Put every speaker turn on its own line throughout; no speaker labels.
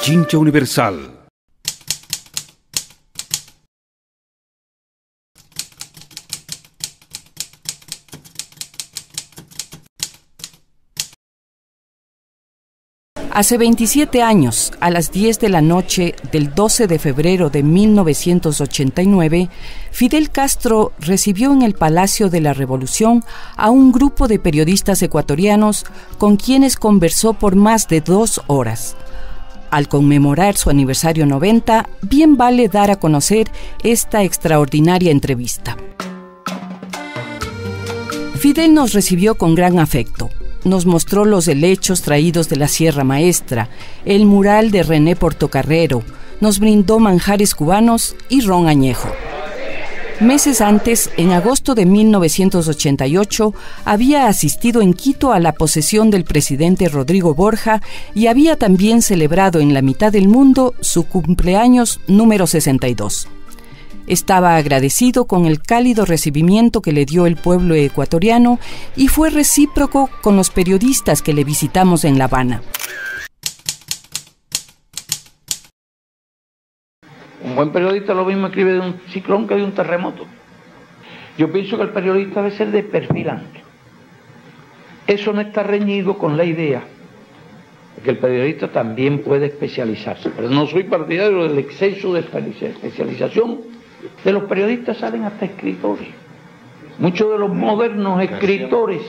Pichincha Universal.
Hace 27 años, a las 10 de la noche del 12 de febrero de 1989, Fidel Castro recibió en el Palacio de la Revolución a un grupo de periodistas ecuatorianos con quienes conversó por más de 2 horas. Al conmemorar su aniversario 90, bien vale dar a conocer esta extraordinaria entrevista. Fidel nos recibió con gran afecto. Nos mostró los helechos traídos de la Sierra Maestra, el mural de René Portocarrero, nos brindó manjares cubanos y ron añejo. Meses antes, en agosto de 1988, había asistido en Quito a la posesión del presidente Rodrigo Borja y había también celebrado en la mitad del mundo su cumpleaños número 62. Estaba agradecido con el cálido recibimiento que le dio el pueblo ecuatoriano y fue recíproco con los periodistas que le visitamos en La Habana.
Un buen periodista lo mismo escribe de un ciclón que de un terremoto. Yo pienso que el periodista debe ser de perfil amplio. Eso no está reñido con la idea de que el periodista también puede especializarse. Pero no soy partidario del exceso de especialización. De los periodistas salen hasta escritores. Muchos de los modernos escritores.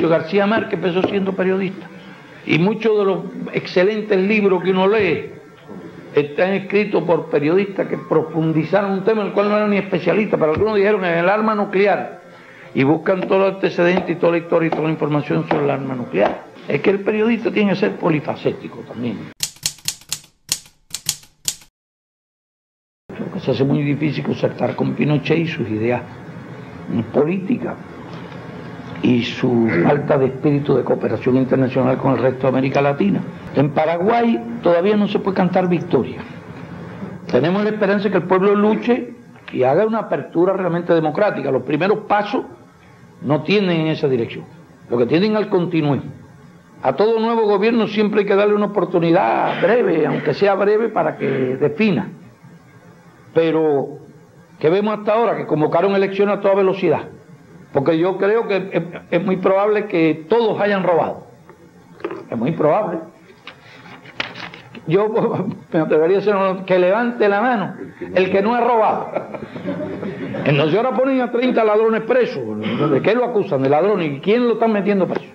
García Márquez empezó siendo periodista. Y muchos de los excelentes libros que uno lee están escritos por periodistas que profundizaron un tema en el cual no eran ni especialistas, pero algunos dijeron en el arma nuclear y buscan todo el antecedente y toda la historia y toda la información sobre el arma nuclear. Es que el periodista tiene que ser polifacético también. Se hace muy difícil concertar con Pinochet y sus ideas políticas y su falta de espíritu de cooperación internacional con el resto de América Latina. En Paraguay todavía no se puede cantar victoria. Tenemos la esperanza de que el pueblo luche y haga una apertura realmente democrática. Los primeros pasos no tienen en esa dirección. Lo que tienen al continuismo. A todo nuevo gobierno siempre hay que darle una oportunidad breve, aunque sea breve, para que defina. Pero, ¿qué vemos hasta ahora? Que convocaron elecciones a toda velocidad. Porque yo creo que es muy probable que todos hayan robado. Es muy probable. Yo me atrevería a decir que levante la mano el que no ha robado. Entonces ahora ponen a 30 ladrones presos. ¿De qué lo acusan? De ladrones. ¿Y quién lo están metiendo preso?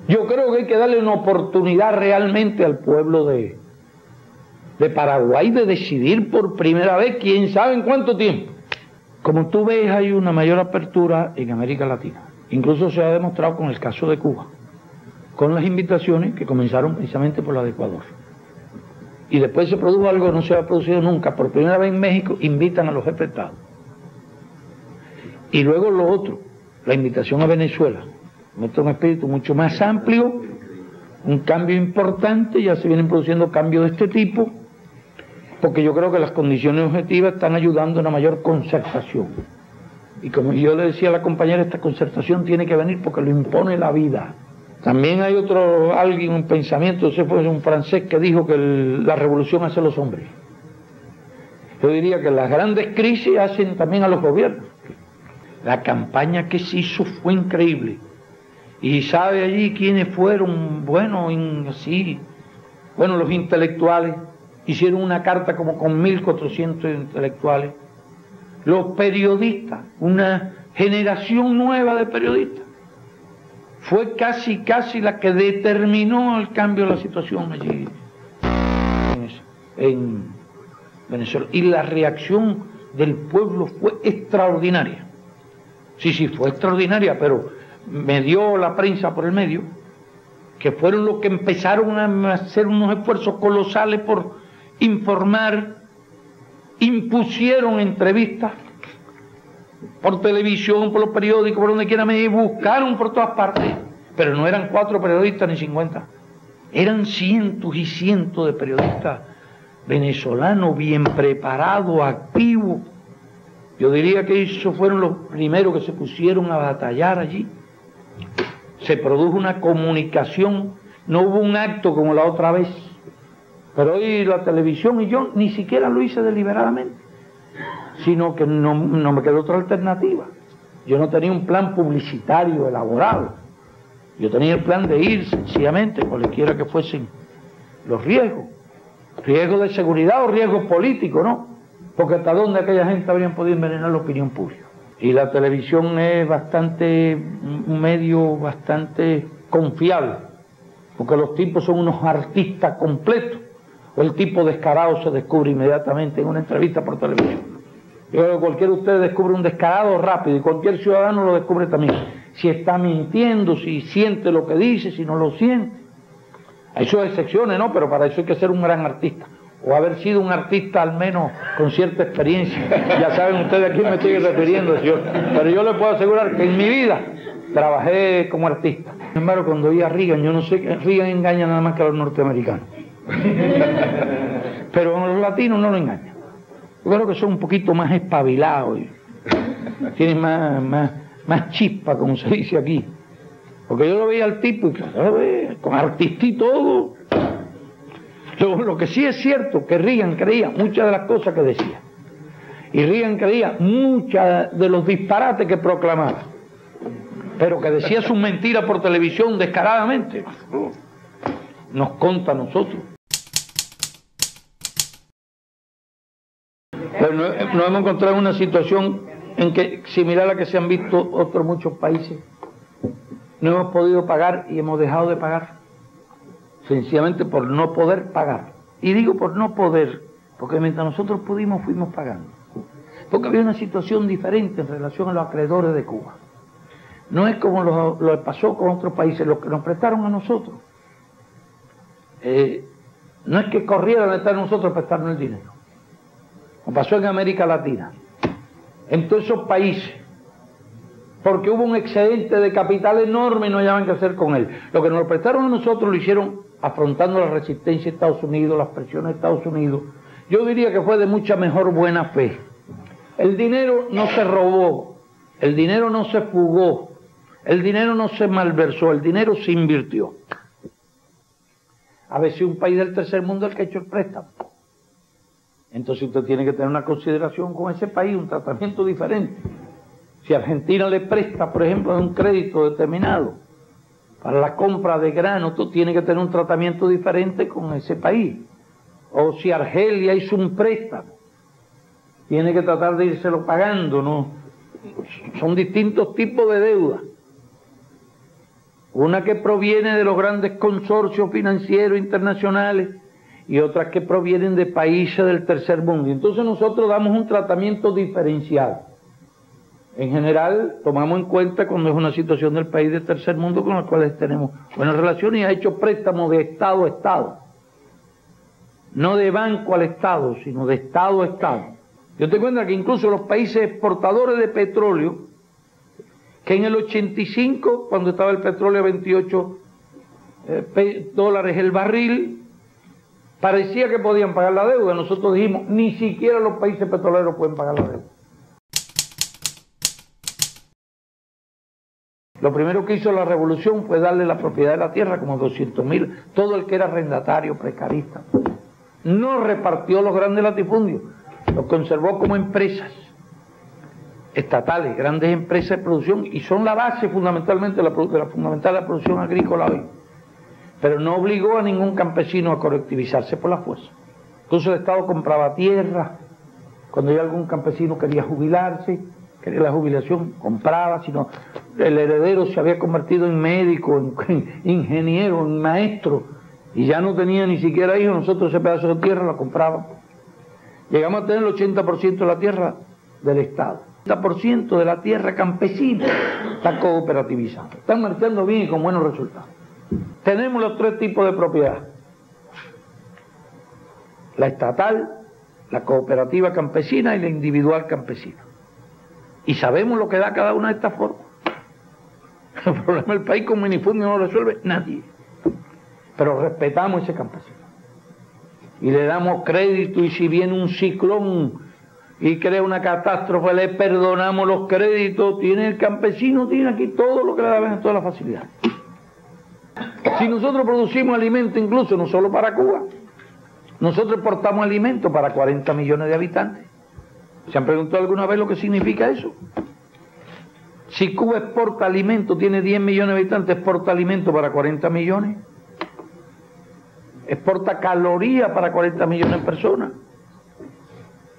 Yo creo que hay que darle una oportunidad realmente al pueblo de Paraguay de decidir por primera vez, quién sabe en cuánto tiempo. Como tú ves, hay una mayor apertura en América Latina. Incluso se ha demostrado con el caso de Cuba, con las invitaciones que comenzaron precisamente por la de Ecuador. Y después se produjo algo que no se ha producido nunca. Por primera vez en México invitan a los jefes de Estado. Y luego lo otro, la invitación a Venezuela. Muestra un espíritu mucho más amplio, un cambio importante, ya se vienen produciendo cambios de este tipo, porque yo creo que las condiciones objetivas están ayudando a una mayor concertación. Y como yo le decía a la compañera, esta concertación tiene que venir porque lo impone la vida. También hay un pensamiento, ese fue un francés que dijo que la revolución hace a los hombres. Yo diría que las grandes crisis hacen también a los gobiernos. La campaña que se hizo fue increíble. Y sabe allí quiénes fueron, los intelectuales. Hicieron una carta como con 1.400 intelectuales. Los periodistas, una generación nueva de periodistas. Fue casi la que determinó el cambio de la situación allí en Venezuela. Y la reacción del pueblo fue extraordinaria. Sí, fue extraordinaria, pero me dio la prensa por el medio, que fueron los que empezaron a hacer unos esfuerzos colosales por informar, impusieron entrevistas por televisión, por los periódicos, por donde quiera, me buscaron por todas partes, pero no eran 4 periodistas ni 50, eran cientos y cientos de periodistas venezolanos bien preparados, activos. Yo diría que esos fueron los primeros que se pusieron a batallar allí. Se produjo una comunicación no hubo un acto como la otra vez. Pero hoy la televisión, y yo ni siquiera lo hice deliberadamente, sino que no me quedó otra alternativa. Yo no tenía un plan publicitario elaborado. Yo tenía el plan de ir sencillamente, cualquiera que fuesen los riesgos. Riesgos de seguridad o riesgos políticos, ¿no? Porque hasta dónde aquella gente habrían podido envenenar la opinión pública. Y la televisión es un medio bastante confiable, porque los tipos son unos artistas completos. O el tipo descarado se descubre inmediatamente en una entrevista por televisión. Yo creo que cualquiera de ustedes descubre un descarado rápido, y cualquier ciudadano lo descubre también. Si está mintiendo, si siente lo que dice, si no lo siente. Hay sus excepciones, ¿no? Pero para eso hay que ser un gran artista, o haber sido un artista al menos con cierta experiencia. Ya saben ustedes a quién me estoy refiriendo, señor. Pero yo les puedo asegurar que en mi vida trabajé como artista. Sin embargo, cuando oí a Reagan, yo no sé, Reagan engaña nada más que a los norteamericanos. Pero a los latinos no lo engañan. Yo creo que son un poquito más espabilados, tienen más chispa, como se dice aquí. Porque yo lo veía al tipo, y claro, con artista y todo. Lo que sí es cierto, que Reagan creía muchas de las cosas que decía. Y Reagan creía muchas de los disparates que proclamaba. Pero que decía sus mentiras por televisión descaradamente. Nos conta a nosotros. Pero nos hemos encontrado en una situación en que, similar a la que se han visto otros muchos países, no hemos podido pagar y hemos dejado de pagar, sencillamente por no poder pagar. Y digo por no poder, porque mientras nosotros pudimos, fuimos pagando. Porque había una situación diferente en relación a los acreedores de Cuba. No es como lo pasó con otros países, los que nos prestaron a nosotros. No es que corrieran a estar nosotros a prestarnos el dinero. Como pasó en América Latina, en todos esos países, porque hubo un excedente de capital enorme y no hallaban qué hacer con él. Lo que nos lo prestaron a nosotros lo hicieron afrontando la resistencia de Estados Unidos, las presiones de Estados Unidos. Yo diría que fue de mucha mejor buena fe. El dinero no se robó, el dinero no se fugó, el dinero no se malversó, el dinero se invirtió. A veces un país del tercer mundo es el que ha hecho el préstamo. Entonces usted tiene que tener una consideración con ese país, un tratamiento diferente. Si Argentina le presta, por ejemplo, un crédito determinado para la compra de grano, usted tiene que tener un tratamiento diferente con ese país. O si Argelia hizo un préstamo, tiene que tratar de írselo pagando, ¿no? Son distintos tipos de deuda. Una que proviene de los grandes consorcios financieros internacionales y otras que provienen de países del tercer mundo. Entonces nosotros damos un tratamiento diferencial. En general, tomamos en cuenta cuando es una situación del país del tercer mundo con los cuales tenemos buenas relaciones y ha hecho préstamos de Estado a Estado. No de banco al Estado, sino de Estado a Estado. Yo te cuento que incluso los países exportadores de petróleo, que en el 85, cuando estaba el petróleo a 28 dólares el barril, parecía que podían pagar la deuda. Nosotros dijimos, ni siquiera los países petroleros pueden pagar la deuda. Lo primero que hizo la revolución fue darle la propiedad de la tierra, como 200.000, todo el que era arrendatario, precarista. No repartió los grandes latifundios, los conservó como empresas estatales, grandes empresas de producción, y son la base fundamentalmente de la producción agrícola hoy. Pero no obligó a ningún campesino a colectivizarse por la fuerza. Entonces el Estado compraba tierra, cuando ya algún campesino quería jubilarse, quería la jubilación, compraba, sino el heredero se había convertido en médico, en ingeniero, en maestro, y ya no tenía ni siquiera hijos, nosotros ese pedazo de tierra la comprábamos. Llegamos a tener el 80% de la tierra del Estado. El 80% de la tierra campesina está cooperativizada. Están marchando bien y con buenos resultados. Tenemos los tres tipos de propiedad: la estatal, la cooperativa campesina y la individual campesina. Y sabemos lo que da cada una de estas formas. El problema del país con minifundio no lo resuelve nadie. Pero respetamos ese campesino. Y le damos crédito, y si viene un ciclón y crea una catástrofe, le perdonamos los créditos. Tiene el campesino, tiene aquí todo lo que le da en toda la facilidad. Si nosotros producimos alimentos incluso no solo para Cuba, nosotros exportamos alimentos para 40 millones de habitantes. ¿Se han preguntado alguna vez lo que significa eso? Si Cuba exporta alimentos, tiene 10 millones de habitantes, exporta alimentos para 40 millones. Exporta calorías para 40 millones de personas.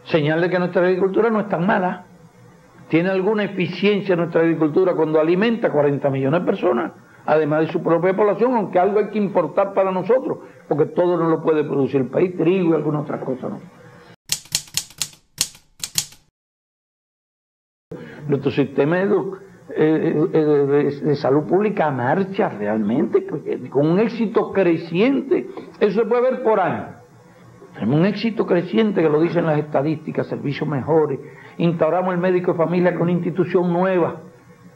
Señal de que nuestra agricultura no es tan mala. Tiene alguna eficiencia nuestra agricultura cuando alimenta 40 millones de personas, además de su propia población, aunque algo hay que importar para nosotros, porque todo no lo puede producir el país, trigo y algunas otras cosas, ¿no? Nuestro sistema de salud pública marcha realmente con un éxito creciente. Eso se puede ver por año. Tenemos un éxito creciente que lo dicen las estadísticas, servicios mejores. Instauramos el médico de familia con una institución nueva.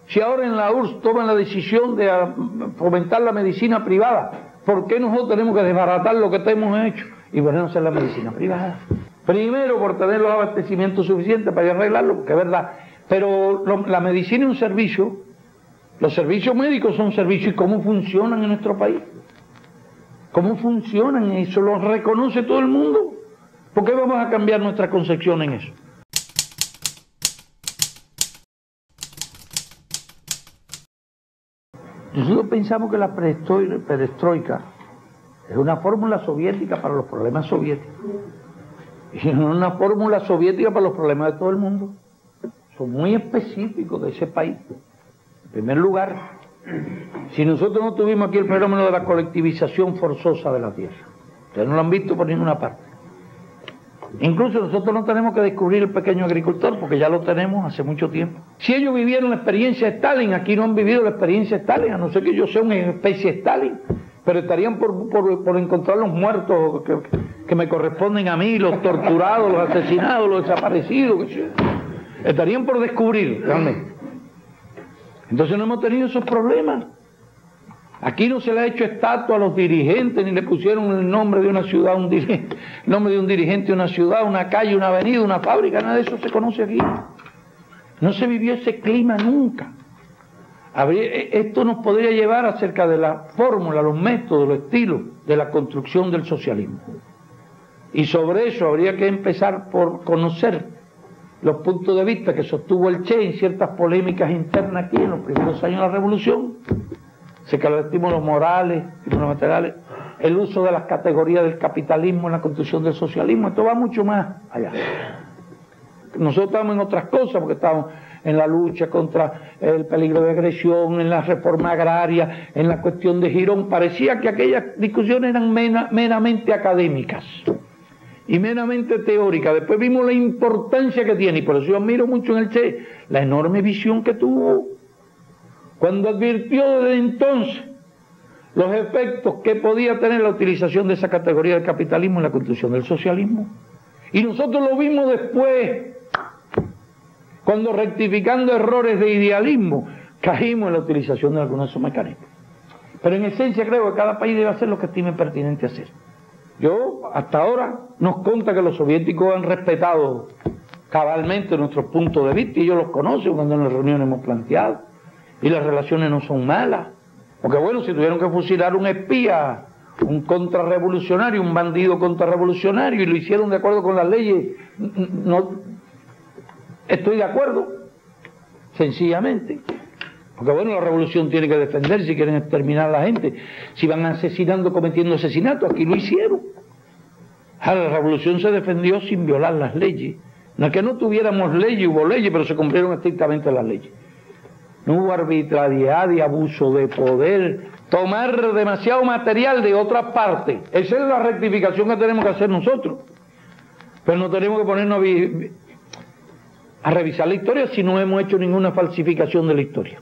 Si ahora en la URSS toman la decisión de fomentar la medicina privada, ¿por qué nosotros tenemos que desbaratar lo que hemos hecho y ponernos a hacer la medicina privada? Primero por tener los abastecimientos suficientes para arreglarlo, porque es verdad. Pero la medicina es un servicio, los servicios médicos son servicios. ¿Y cómo funcionan en nuestro país? ¿Cómo funcionan? Eso lo reconoce todo el mundo. ¿Por qué vamos a cambiar nuestra concepción en eso? Nosotros pensamos que la perestroika es una fórmula soviética para los problemas soviéticos. Y no una fórmula soviética para los problemas de todo el mundo. Son muy específicos de ese país. En primer lugar, si nosotros no tuvimos aquí el fenómeno de la colectivización forzosa de la tierra, ustedes no lo han visto por ninguna parte. Incluso nosotros no tenemos que descubrir el pequeño agricultor, porque ya lo tenemos hace mucho tiempo. Si ellos vivieron la experiencia de Stalin, aquí no han vivido la experiencia de Stalin, a no ser que yo sea una especie de Stalin, pero estarían por encontrar los muertos que me corresponden a mí, los torturados, los asesinados, los desaparecidos, estarían por descubrir realmente. Entonces no hemos tenido esos problemas. Aquí no se le ha hecho estatua a los dirigentes, ni le pusieron el nombre de una ciudad, el nombre de un dirigente de una ciudad, una calle, una avenida, una fábrica, nada de eso se conoce aquí. No se vivió ese clima nunca. Esto nos podría llevar acerca de la fórmula, los métodos, los estilos de la construcción del socialismo. Y sobre eso habría que empezar por conocer los puntos de vista que sostuvo el Che en ciertas polémicas internas aquí en los primeros años de la Revolución. Se los estímulos morales, estímulos materiales, el uso de las categorías del capitalismo en la construcción del socialismo. Esto va mucho más allá. Nosotros estamos en otras cosas, porque estamos en la lucha contra el peligro de agresión, en la reforma agraria, en la cuestión de Girón. Parecía que aquellas discusiones eran meramente académicas y meramente teóricas. Después vimos la importancia que tiene, y por eso yo admiro mucho en el Che la enorme visión que tuvo cuando advirtió desde entonces los efectos que podía tener la utilización de esa categoría del capitalismo en la construcción del socialismo. Y nosotros lo vimos después, cuando rectificando errores de idealismo, caímos en la utilización de algunos de esos mecanismos. Pero en esencia creo que cada país debe hacer lo que estime pertinente hacer. Yo, hasta ahora, nos consta que los soviéticos han respetado cabalmente nuestros puntos de vista, y ellos los conocen cuando en las reuniones hemos planteado. Y las relaciones no son malas. Porque bueno, si tuvieron que fusilar un espía, un contrarrevolucionario, un bandido contrarrevolucionario, y lo hicieron de acuerdo con las leyes, no estoy de acuerdo, sencillamente. Porque bueno, la revolución tiene que defender si quieren exterminar a la gente. Si van asesinando, cometiendo asesinatos, aquí lo hicieron. La revolución se defendió sin violar las leyes. No es que no tuviéramos leyes, hubo leyes, pero se cumplieron estrictamente las leyes. No hubo arbitrariedad y abuso de poder, tomar demasiado material de otra parte. Esa es la rectificación que tenemos que hacer nosotros. Pero no tenemos que ponernos a revisar la historia si no hemos hecho ninguna falsificación de la historia.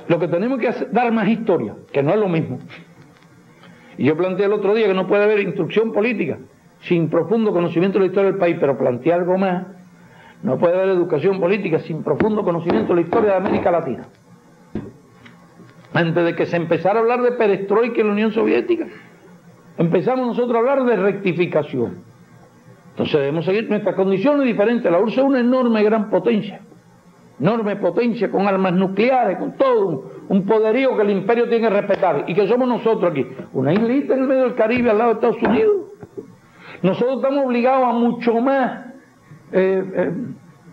Lo que tenemos que hacer es dar más historia, que no es lo mismo. Y yo planteé el otro día que no puede haber instrucción política sin profundo conocimiento de la historia del país, pero planteé algo más. No puede haber educación política sin profundo conocimiento de la historia de América Latina. Antes de que se empezara a hablar de perestroika en la Unión Soviética, empezamos nosotros a hablar de rectificación. Entonces debemos seguir nuestras condiciones diferentes. La URSS es una enorme, gran potencia. enorme potencia con armas nucleares, con todo un poderío que el imperio tiene que respetar, y que somos nosotros aquí, una islita en el medio del Caribe al lado de Estados Unidos. Nosotros estamos obligados a mucho más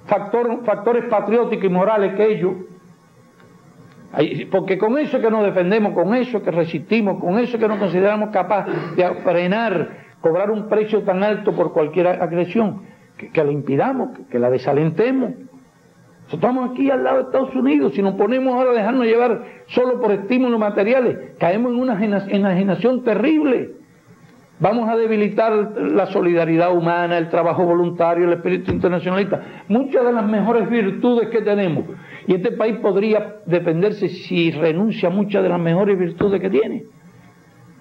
factores patrióticos y morales que ellos, porque con eso es que nos defendemos, con eso es que resistimos, con eso es que nos consideramos capaces de frenar, cobrar un precio tan alto por cualquier agresión, que la impidamos, que la desalentemos. Estamos aquí al lado de Estados Unidos. Si nos ponemos ahora a dejarnos llevar solo por estímulos materiales, caemos en una enajenación terrible. Vamos a debilitar la solidaridad humana, el trabajo voluntario, el espíritu internacionalista, muchas de las mejores virtudes que tenemos. Y este país podría defenderse si renuncia a muchas de las mejores virtudes que tiene.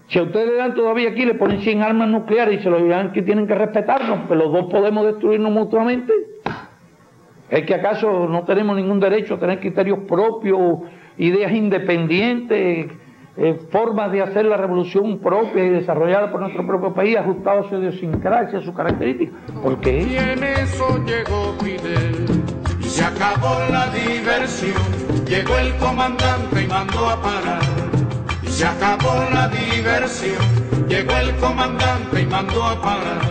Si a ustedes le dan todavía aquí, le ponen 100 armas nucleares y se lo dirán que tienen que respetarnos, pero los dos podemos destruirnos mutuamente. ¿Es que acaso no tenemos ningún derecho a tener criterios propios, ideas independientes, formas de hacer la revolución propia y desarrollada por nuestro propio país, ajustado a su idiosincrasia, a sus características? ¿Por qué?
Y en eso llegó Fidel, y se acabó la diversión. Llegó el comandante y mandó a parar, y se acabó la diversión. Llegó el comandante y mandó a parar.